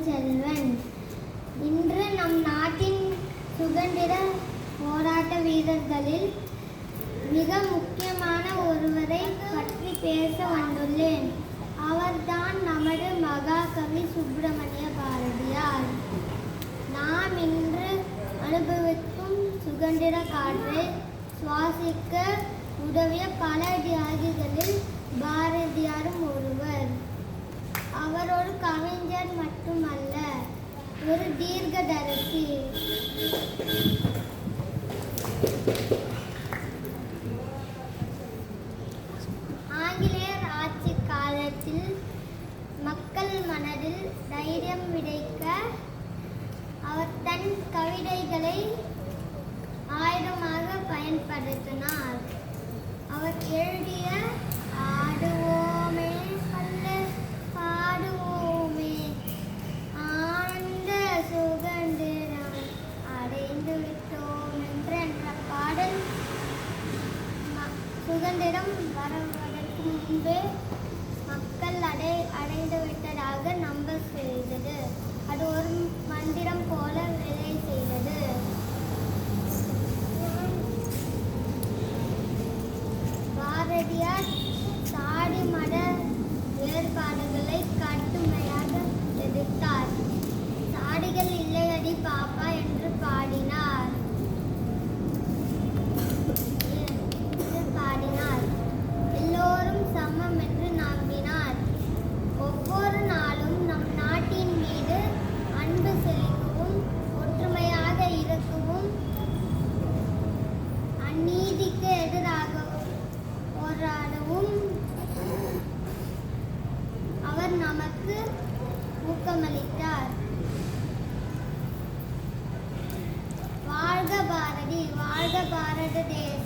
தமிழ்ச்செல்வன். இன்று நம் நாட்டின் சுதந்திர போராட்ட வீரர்களில் மிக முக்கியமான ஒருவரை பற்றி பேச வந்துள்ளேன். அவர்தான் நமது மகாகவி சுப்பிரமணிய பாரதியார். நாம் இன்று அனுபவிக்கும் சுதந்திர காற்றை சுவாசிக்க உதவிய பல தியாகிகளில் பாரதியாரும் ஒருவர். அவர் ஒரு கவிஞர் மட்டுமல்ல, ஒரு தீர்க்கதரிசி. ஆங்கிலேயர் ஆட்சி காலத்தில் மக்கள் மனதில் தைரியம் விதைக்க அவர் தன் கவிதைகளை ஆயுதமாக பயன்படுத்தினார். அவர் எழுதிய ஆடுவோமே அல்ல பாடுவோமே ஆனந்த சுதந்திரம் அடைந்து விட்டோம் என்ற பாடல் சுதந்திரம் வருவதற்கு முன்பே மக்கள் அடைந்து விட்டதாக நம்ப செய்தது. அது ஒரு மந்திரம் போல வேலை செய்தது. பாரதியார் சாதி மத வேறுபாடுகளை கடுமையாக எதிர்த்தார். சாதிகள் இல்லையடி பாப்பா என்று பாடினார். எல்லோரும் சமம் என்று நம்பினார். ஒவ்வொரு நாளும் நம் நாட்டின் மீது அன்பு செலுத்தவும், ஒற்றுமையாக இருக்கவும், அநீதிக்கு எதிராக போராடவும் அவர் நமக்கு ஊக்கமளித்தார். வாழ்க பாரதி, வாழ்க பாரத தேசம்.